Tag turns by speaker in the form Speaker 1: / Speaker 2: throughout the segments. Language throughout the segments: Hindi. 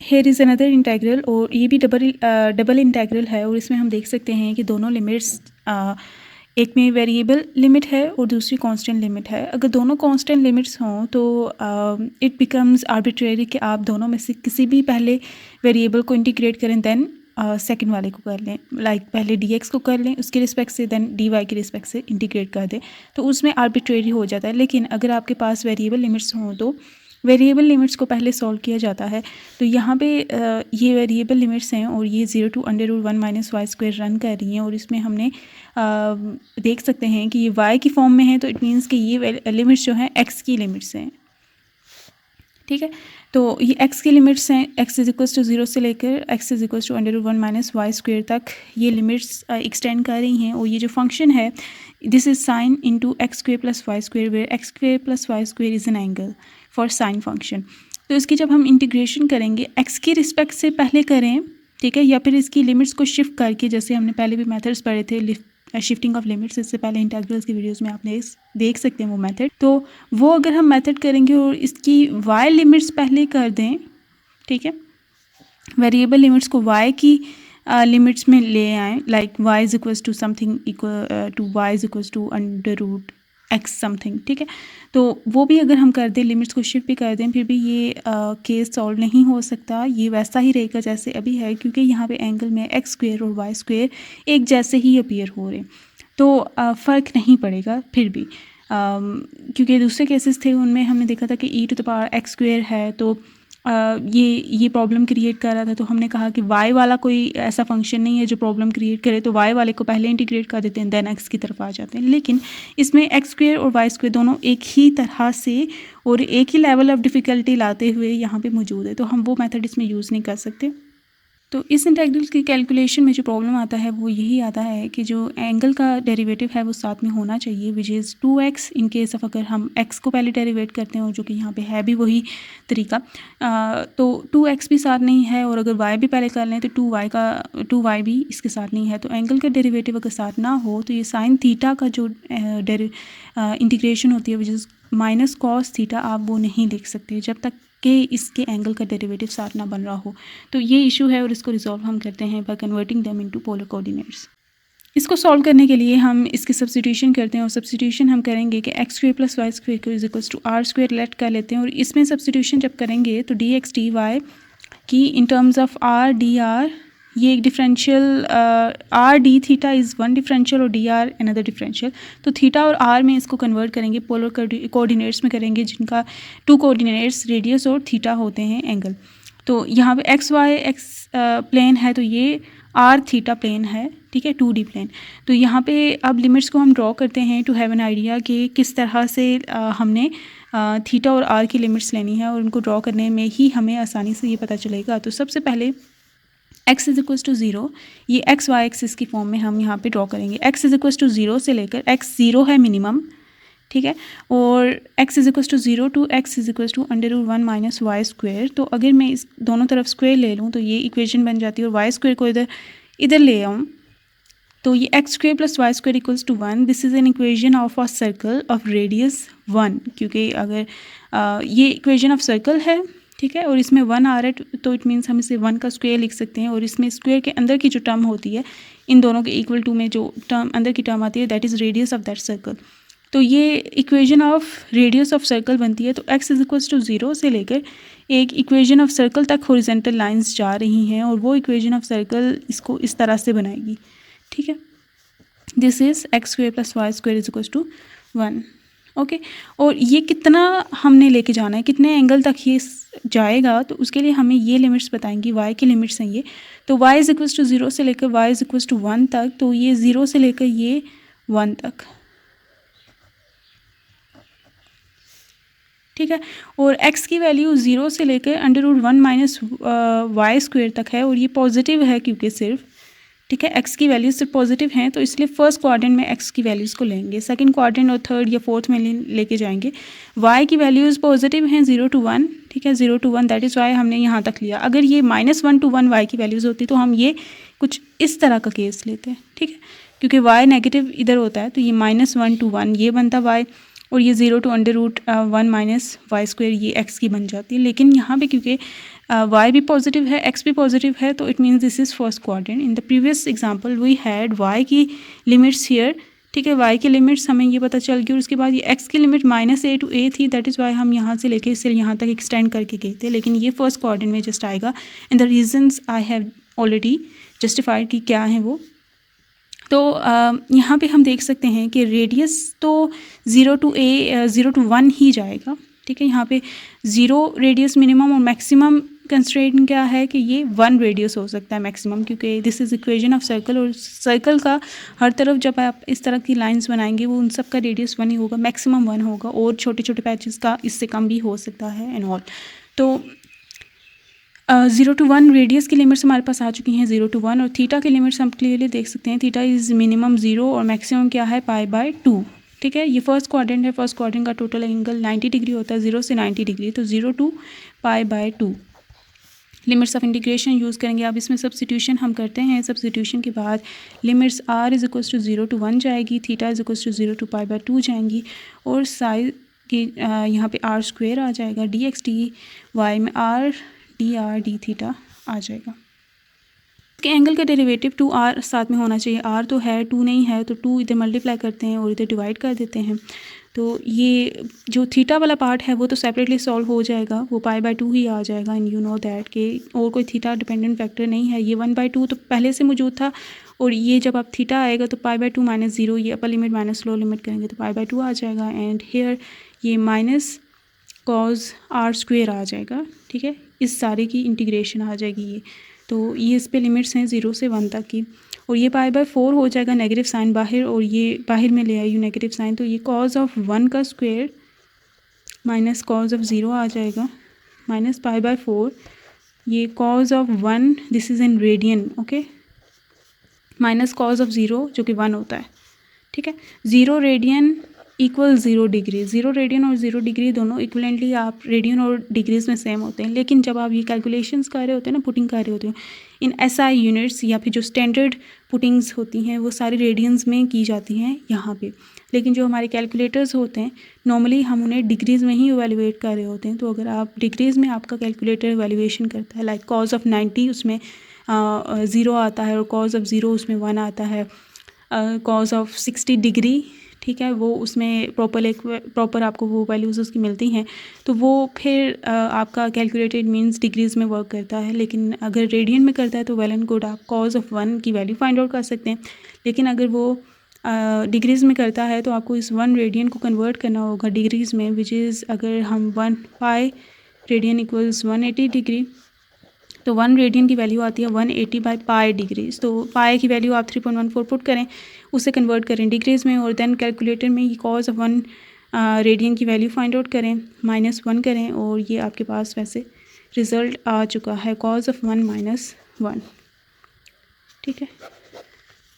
Speaker 1: हेयर इज़ अनदर इंटेग्रल, और ये भी डबल इंटेग्रल है, और इसमें हम देख सकते हैं कि दोनों लिमिट्स एक में वेरिएबल लिमिट है और दूसरी कांस्टेंट लिमिट है। अगर दोनों कांस्टेंट लिमिट्स हों तो इट बिकम्स आर्बिट्रेरी कि आप दोनों में से किसी भी पहले वेरिएबल को इंटीग्रेट करें, देन सेकंड वाले को कर लें। लाइक पहले dx को कर लें उसके रिस्पेक्ट से, देन dy के रिस्पेक्ट से इंटीग्रेट कर दें, तो उसमें आर्बिट्रेरी हो जाता है। लेकिन अगर आपके पास वेरिएबल लिमिट्स हों तो वेरिएबल लिमिट्स को पहले सॉल्व किया जाता है। तो यहाँ पे ये वेरिएबल लिमिट्स हैं और ये 0 to √1 - y² रन कर रही हैं, और इसमें हमने देख सकते हैं कि ये y की फॉर्म में है, तो इट मीन्स कि ये लिमिट्स जो हैं x की लिमिट्स हैं। ठीक है, तो ये x की लिमिट्स हैं, x = 0 से लेकर x = √1 - y² तक ये लिमिट्स एक्सटेंड कर रही हैं। और ये जो फंक्शन है, this is sine into x² + y², where x² + y² is an angle for sine function. तो इसकी जब हम इंटीग्रेशन करेंगे x की रिस्पेक्ट से पहले करें, ठीक है, या फिर इसकी लिमिट्स को शिफ्ट करके, जैसे हमने पहले भी मेथड्स पढ़े थे शिफ्टिंग ऑफ लिमिट्स, इससे पहले इंटीग्रल्स की वीडियोस में आपने देख सकते हैं वो मेथड। तो वो अगर हम मेथड करेंगे और इसकी y लिमिट्स पहले कर दें, ठीक है, वेरिएबल लिमिट्स को y की लिमिट्स में ले आएँ, like y = something equal to y = √x something, ठीक है। तो वो भी अगर हम कर दें, लिमिट्स को शिफ्ट भी कर दें, फिर भी ये केस सॉल्व नहीं हो सकता। ये वैसा ही रहेगा जैसे अभी है, क्योंकि यहाँ पे एंगल में x² और y² एक जैसे ही अपीयर हो रहे हैं, तो फ़र्क नहीं पड़ेगा फिर भी। क्योंकि दूसरे केसेस थे उनमें हमने देखा था कि e⁻x² है, तो ये प्रॉब्लम क्रिएट कर रहा था। तो हमने कहा कि y वाला कोई ऐसा फंक्शन नहीं है जो प्रॉब्लम क्रिएट करे, तो y वाले को पहले इंटीग्रेट कर देते हैं, देन x की तरफ आ जाते हैं। लेकिन इसमें x² और y² दोनों एक ही तरह से और एक ही लेवल ऑफ डिफ़िकल्टी लाते हुए यहाँ पे मौजूद है, तो हम वो मेथड इसमें यूज़ नहीं कर सकते। तो इस इंटीग्रल की कैलकुलेशन में जो प्रॉब्लम आता है वो यही आता है कि जो एंगल का डेरिवेटिव है वो साथ में होना चाहिए, which is 2x in case of अगर हम x को पहले डेरिवेट करते हैं, और जो कि यहाँ पे है भी वही तरीका। तो 2x भी साथ नहीं है, और अगर y भी पहले कर लें तो 2y भी इसके साथ नहीं है। तो एंगल का डेरिवेटिव अगर साथ ना हो तो ये साइन थीटा का जो इंटीग्रेशन होती है, विच इज़ -cos थीटा, आप वो नहीं लिख सकते जब तक कि इसके एंगल का डेरिवेटिव साथ ना बन रहा हो। तो ये इशू है, और इसको रिजॉल्व हम करते हैं by converting them into polar coordinates. इसको सॉल्व करने के लिए हम इसकी सब्स्टिट्यूशन करते हैं, और सब्स्टिट्यूशन हम करेंगे कि x² + y² = r² लेट कर लेते हैं, और इसमें सब्स्टिट्यूशन जब करेंगे तो dx dy की in terms of r dr, ये एक differential r d theta is one differential और dr अनदर डिफरेंशियल। तो थीटा और r में इसको कन्वर्ट करेंगे, पोलर कोऑर्डिनेट्स में करेंगे, जिनका 2 कोऑर्डिनेट्स रेडियस और थीटा होते हैं एंगल। तो यहाँ पे एक्स वाई प्लेन है, तो ये r थीटा प्लेन है, ठीक है, 2D प्लेन। तो यहाँ पे अब लिमिट्स को हम ड्रॉ करते हैं टू हैव एन आइडिया कि किस तरह से हमने थीटा और r की लिमिट्स लेनी है, और उनको ड्रॉ करने में ही हमें आसानी से ये पता चलेगा। तो सबसे पहले x = 0, ये x y एक्सिस की फॉर्म में हम यहाँ पे ड्रॉ करेंगे। x = 0 से लेकर x 0 है मिनिमम, ठीक है, और x = 0 to x = √1 - y²। तो अगर मैं इस दोनों तरफ स्क्वायर ले लूँ तो ये इक्वेशन बन जाती है, और y² को इधर ले आऊँ तो ये x² + y² = 1। This is an equation of a circle of radius 1, क्योंकि अगर ये इक्वेशन ऑफ सर्कल है, ठीक है, और इसमें 1 आ रहा है, तो इट मीन्स हम इसे 1 का स्क्वायर लिख सकते हैं। और इसमें स्क्वायर के अंदर की जो टर्म होती है, इन दोनों के इक्वल टू में जो टर्म अंदर की टर्म आती है, that is radius of that circle. तो ये equation of radius of circle बनती है। तो x = 0 से लेकर एक इक्वेशन ऑफ सर्कल तक हॉरिजॉन्टल लाइंस जा रही हैं, और वो इक्वेशन ऑफ सर्कल इसको इस तरह से बनाएगी, ठीक है। This is x² + y² = 1, okay. और ये कितना हमने लेके जाना है, कितने एंगल तक ये जाएगा, तो उसके लिए हमें ये लिमिट्स बताएंगी, y की लिमिट्स हैं ये। तो y = 0 से लेकर y = 1 तक, तो ये 0 से लेकर ये 1 तक, ठीक है। और x की वैल्यू 0 से लेकर √1 - y² तक है, और ये पॉजिटिव है क्योंकि सिर्फ, ठीक है, x की वैल्यूज सिर्फ पॉजिटिव हैं, तो इसलिए फर्स्ट क्वाड्रेंट में x की वैल्यूज़ को लेंगे, सेकंड क्वाड्रेंट और थर्ड या फोर्थ में लेके जाएंगे। y की वैल्यूज़ पॉजिटिव हैं 0 to 1, ठीक है, 0 to 1, दैट इज़ वाई हमने यहाँ तक लिया। अगर ये -1 to 1 y की वैल्यूज़ होती तो हम ये कुछ इस तरह का केस लेते हैं, ठीक है, क्योंकि y नेगेटिव इधर होता है, तो ये -1 to 1 ये बनता y, और ये 0 to √1 माइनस वाई स्क्वायर ये x की बन जाती है। लेकिन यहाँ पे क्योंकि y भी पॉजिटिव है x भी पॉजिटिव है तो it means this is first quadrant. In the previous example we had y की लिमिट्स हियर, ठीक है, y की लिमिट्स हमें ये पता चल गई और उसके बाद ये x की लिमिट -a to a थी, दैट इज़ वाई हम यहाँ से लेके इसे यहाँ तक एक्सटेंड करके गए थे। लेकिन ये फर्स्ट क्वाड्रेंट में जस्ट आएगा and the reasons I have already justified कि क्या है वो। तो यहाँ पे हम देख सकते हैं कि रेडियस तो 0 to 1 ही जाएगा, ठीक है। यहाँ पे 0 रेडियस मिनिमम और मैक्सिमम कंस्ट्रेंट क्या है कि ये 1 रेडियस हो सकता है मैक्सिमम, क्योंकि this is equation of circle और सर्कल का हर तरफ जब आप इस तरह की लाइंस बनाएंगे वो उन सब का रेडियस 1 ही होगा, मैक्सिमम 1 होगा और छोटे छोटे पैचेस का इससे कम भी हो सकता है एंड ऑल। तो 0 to 1 रेडियस की लिमिट्स हमारे पास आ चुकी हैं 0 to 1 और थीटा की लिमिट्स हम क्लियरली देख सकते हैं। थीटा इज़ मिनिमम 0 और मैक्सिमम क्या है π/2, ठीक है। ये फर्स्ट क्वाड्रेंट है, फर्स्ट क्वाड्रेंट का टोटल एंगल 90 डिग्री होता है, 0 से 90 डिग्री, तो 0 to π/2। Limits of integration use करेंगे। अब इसमें सब्स्टिट्यूशन हम करते हैं। सब्स्टिट्यूशन के बाद limits r is equals to 0 to 1 जाएगी, theta is equals to 0 to π/2 जाएंगी और साइज की यहाँ पे r स्क्वेयर आ जाएगा, dx dy में r dr d थीटा आ जाएगा। इसके एंगल का डेरिवेटिव 2r साथ में होना चाहिए, r तो है 2 नहीं है तो 2 इधर मल्टीप्लाई करते हैं और इधर डिवाइड कर देते हैं। तो ये जो थीटा वाला पार्ट है वो तो सेपरेटली सॉल्व हो जाएगा, वो π/2 ही आ जाएगा एंड यू नो दैट कि और कोई थीटा डिपेंडेंट फैक्टर नहीं है। ये 1/2 तो पहले से मौजूद था और ये जब आप थीटा आएगा तो π/2 -0, ये upper limit minus lower limit करेंगे तो π/2 आ जाएगा एंड हेयर ये माइनस कॉज r स्क्वेयर आ जाएगा, ठीक है। इस सारे की इंटीग्रेशन आ जाएगी ये, तो ये इस पे लिमिट्स हैं 0 से 1 तक की और ये π/4 हो जाएगा, नेगेटिव साइन बाहर और ये बाहर में ले आई हूँ नेगेटिव साइन, तो ये कॉज ऑफ 1 का स्क्वायर माइनस कॉज ऑफ 0 आ जाएगा माइनस π/4, ये cause of 1 this is in radian, okay, minus cos of 0 जो कि 1 होता है, ठीक है। 0 रेडियन इक्वल 0 डिग्री, 0 रेडियन और 0 डिग्री दोनों इक्वलेंटली आप रेडियन और डिग्रीज में सेम होते हैं। लेकिन जब आप ये कैलकुलेशंस कर रहे होते हैं ना, पुटिंग कर रहे होते हैं इन SI यूनिट्स या फिर जो स्टैंडर्ड पुटिंग्स होती हैं वो सारी रेडियंस में की जाती हैं यहाँ पे। लेकिन जो हमारे कैलकुलेटर्स होते हैं नॉर्मली हम उन्हें डिग्रीज़ में ही इवेलुएट कर रहे होते हैं। तो अगर आप डिग्रीज़ में आपका कैलकुलेटर इवेलुएशन करता है, लाइक कॉज ऑफ 90 उसमें 0 आता है और कॉज ऑफ 0 उसमें 1 आता है, कॉज ऑफ 60 डिग्री, ठीक है, वो उसमें प्रॉपर आपको वो वैल्यूज़ उसकी मिलती हैं, तो वो फिर आपका कैलकुलेटेड मींस डिग्रीज़ में वर्क करता है। लेकिन अगर रेडियन में करता है तो वेल एंड गुड, आप कॉज ऑफ 1 की वैल्यू फाइंड आउट कर सकते हैं। लेकिन अगर वो डिग्रीज़ में करता है तो आपको इस 1 रेडियन को कन्वर्ट करना होगा डिग्रीज़ में, विच इज़ अगर हम 1 पाई रेडियन इक्वल्स 180 डिग्री, तो 1 रेडियन की वैल्यू आती है 180/π डिग्रीज़। तो पाई की वैल्यू आप 3.14 पुट करें, उसे कन्वर्ट करें डिग्रीज़ में और देन कैलकुलेटर में ये कॉज ऑफ 1 रेडियन की वैल्यू फाइंड आउट करें, -1 करें और ये आपके पास वैसे रिज़ल्ट आ चुका है कॉज ऑफ 1 - 1, ठीक है।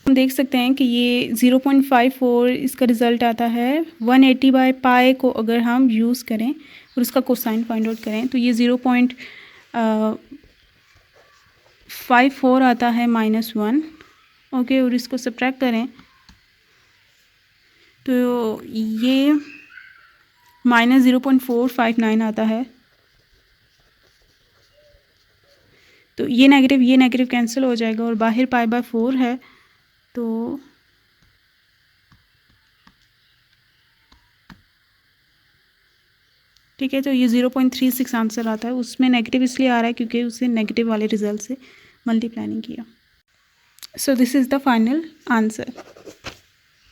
Speaker 1: हम देख सकते हैं कि ये 0.54 इसका रिज़ल्ट आता है। 180/π को अगर हम यूज़ करें और उसका कोसाइन फाइंड आउट करें तो ये 0.54 आता है -1, ओके, और इसको सब्ट्रैक्ट करें तो ये -0.459 आता है। तो ये नेगेटिव कैंसिल हो जाएगा और बाहर π/4 है, तो ठीक है। तो ये 0.36 आंसर आता है। उसमें नेगेटिव इसलिए आ रहा है क्योंकि उसे नेगेटिव वाले रिजल्ट से मल्टीप्लाई नहीं किया। So this is the final answer.